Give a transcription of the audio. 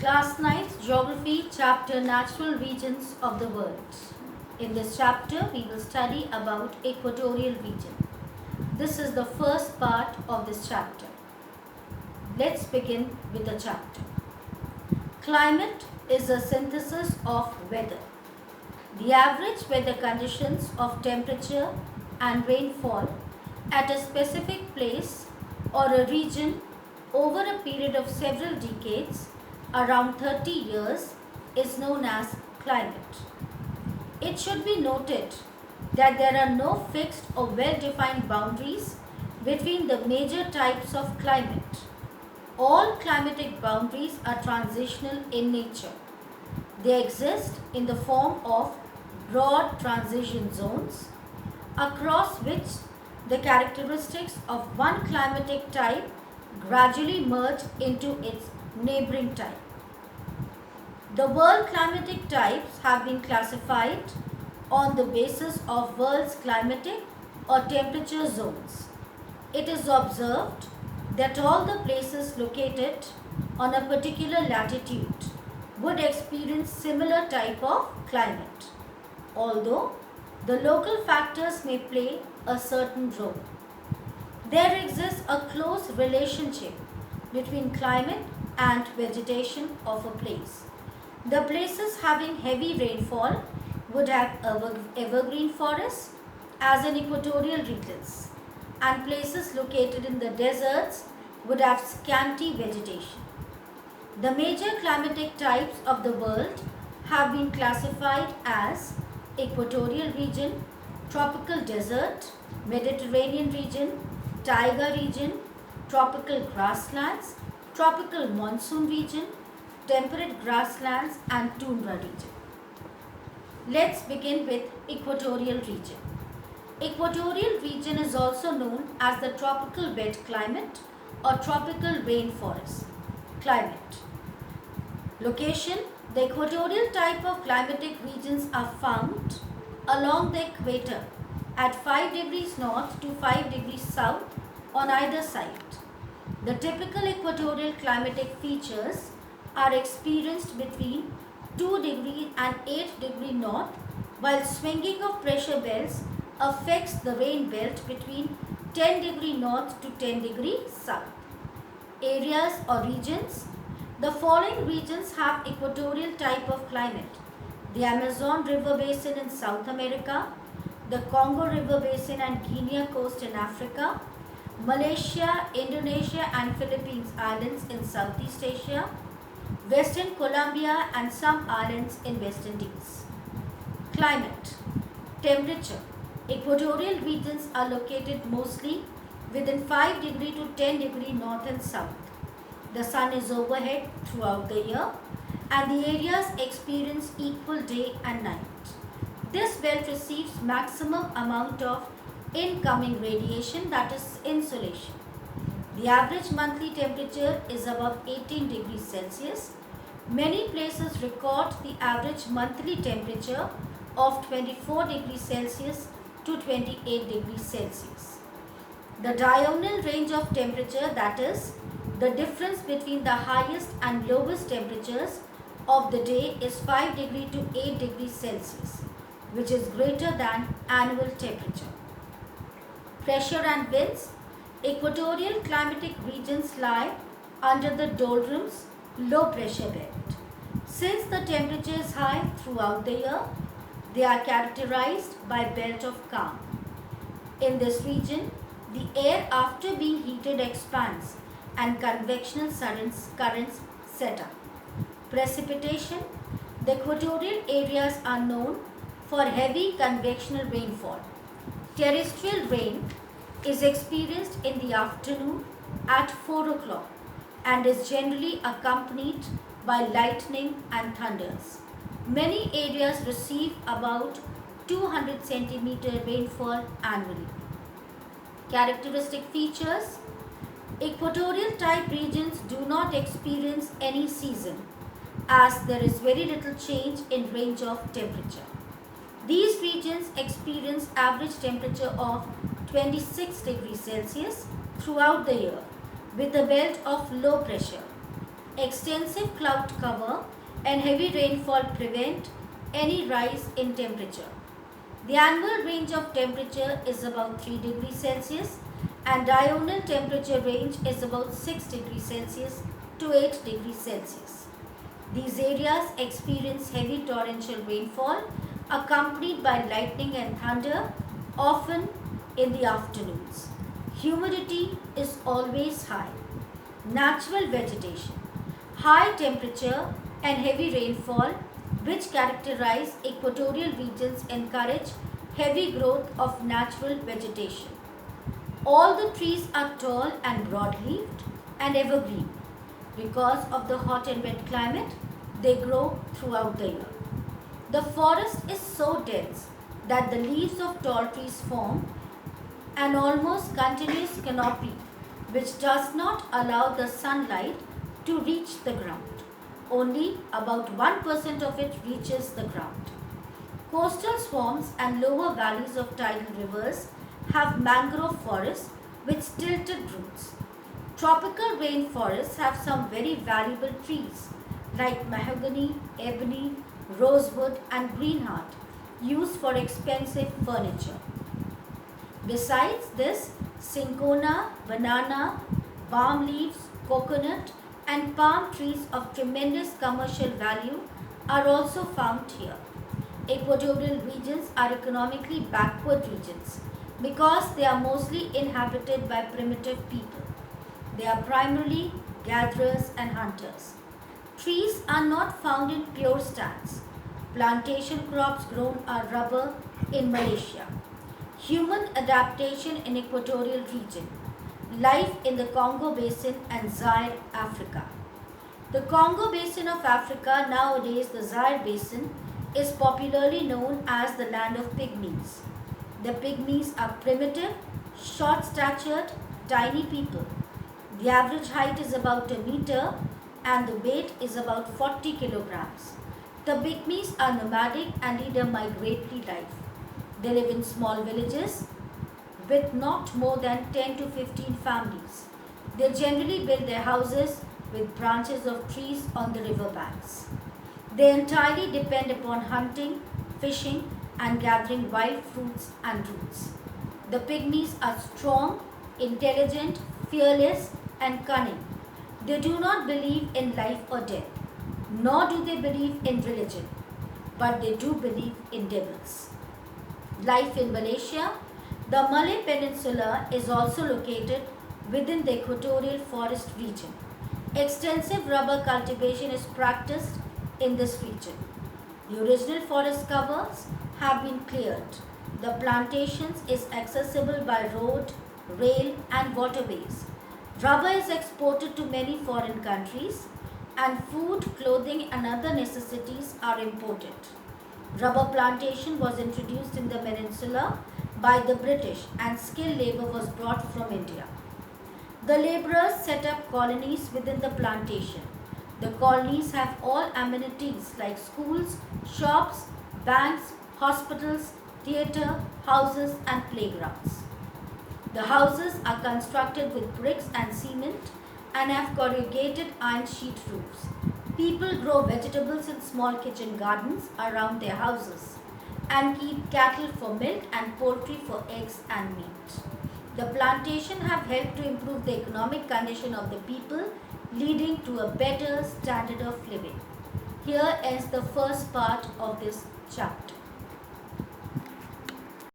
Class 9th Geography Chapter Natural Regions of the World. In this chapter, we will study about equatorial region. This is the first part of this chapter. Let's begin with the chapter. Climate is a synthesis of weather. The average weather conditions of temperature and rainfall at a specific place or a region over a period of several decades, around 30 years, is known as climate. It should be noted that there are no fixed or well-defined boundaries between the major types of climate. All climatic boundaries are transitional in nature. They exist in the form of broad transition zones across which the characteristics of one climatic type gradually merge into its neighboring type. The world climatic types have been classified on the basis of world's climatic or temperature zones. It is observed that all the places located on a particular latitude would experience similar type of climate, although the local factors may play a certain role. There exists a close relationship between climate and vegetation of a place. The places having heavy rainfall would have evergreen forests as in equatorial regions, and places located in the deserts would have scanty vegetation. The major climatic types of the world have been classified as equatorial region, tropical desert, Mediterranean region, taiga region, tropical grasslands, tropical monsoon region, temperate grasslands and tundra region. Let's begin with equatorial region. Equatorial region is also known as the tropical wet climate or tropical rainforest climate. Location: the equatorial type of climatic regions are found along the equator at 5 degrees north to 5 degrees south on either side. The typical equatorial climatic features are experienced between 2 degree and 8 degree north, while swinging of pressure belts affects the rain belt between 10 degree north to 10 degree south. Areas or regions: the following regions have equatorial type of climate: the Amazon River Basin in South America, the Congo River Basin and Guinea coast in Africa, Malaysia, Indonesia and Philippines islands in Southeast Asia, Western Colombia and some islands in West Indies. Climate. Temperature. Equatorial regions are located mostly within 5 degree to 10 degree north and south. The sun is overhead throughout the year and the areas experience equal day and night. This belt receives maximum amount of incoming radiation, that is insolation. The average monthly temperature is above 18 degrees Celsius. Many places record the average monthly temperature of 24 degrees Celsius to 28 degrees Celsius. The diurnal range of temperature, that is, the difference between the highest and lowest temperatures of the day, is 5 degrees to 8 degrees Celsius, which is greater than annual temperature. Pressure and winds. Equatorial climatic regions lie under the doldrums low pressure belt. Since the temperature is high throughout the year, they are characterized by belt of calm. In this region, the air after being heated expands and convectional currents set up. Precipitation. The equatorial areas are known for heavy convectional rainfall. Terrestrial rain is experienced in the afternoon at 4 o'clock and is generally accompanied by lightning and thunders. Many areas receive about 200 centimeter rainfall annually. Characteristic features: equatorial type regions do not experience any season as there is very little change in range of temperature. These regions experience average temperature of 26 degrees Celsius throughout the year with a belt of low pressure. Extensive cloud cover and heavy rainfall prevent any rise in temperature. The annual range of temperature is about 3 degrees Celsius and diurnal temperature range is about 6 degrees Celsius to 8 degrees Celsius. These areas experience heavy torrential rainfall accompanied by lightning and thunder, often in the afternoons. Humidity is always high. Natural vegetation. High temperature and heavy rainfall, which characterize equatorial regions, encourage heavy growth of natural vegetation. All the trees are tall and broad-leaved and evergreen. Because of the hot and wet climate, they grow throughout the year. The forest is so dense that the leaves of tall trees form an almost continuous canopy which does not allow the sunlight to reach the ground. Only about 1% of it reaches the ground. Coastal swamps and lower valleys of tidal rivers have mangrove forests with tilted roots. Tropical rainforests have some very valuable trees like mahogany, ebony, rosewood and greenheart used for expensive furniture. Besides this, cinchona, banana, palm leaves, coconut and palm trees of tremendous commercial value are also found here. Equatorial regions are economically backward regions because they are mostly inhabited by primitive people. They are primarily gatherers and hunters. Trees are not found in pure stands. Plantation crops grown are rubber in Malaysia. Human adaptation in equatorial region. Life in the Congo Basin and Zaire, Africa. The Congo Basin of Africa, nowadays the Zaire Basin, is popularly known as the land of pygmies. The pygmies are primitive, short-statured, tiny people. The average height is about a meter and the weight is about 40 kilograms. The pygmies are nomadic and lead a migratory life. They live in small villages with not more than 10 to 15 families. They generally build their houses with branches of trees on the riverbanks. They entirely depend upon hunting, fishing and gathering wild fruits and roots. The pygmies are strong, intelligent, fearless and cunning. They do not believe in life or death, nor do they believe in religion, but they do believe in devils. Life in Malaysia. The Malay Peninsula is also located within the equatorial forest region. Extensive rubber cultivation is practiced in this region. The original forest covers have been cleared. The plantations is accessible by road, rail and waterways. Rubber is exported to many foreign countries and food, clothing and other necessities are imported. Rubber plantation was introduced in the peninsula by the British and skilled labor was brought from India. The laborers set up colonies within the plantation. The colonies have all amenities like schools, shops, banks, hospitals, theatre, houses and playgrounds. The houses are constructed with bricks and cement and have corrugated iron sheet roofs. People grow vegetables in small kitchen gardens around their houses and keep cattle for milk and poultry for eggs and meat. The plantation have helped to improve the economic condition of the people, leading to a better standard of living. Here ends the first part of this chapter.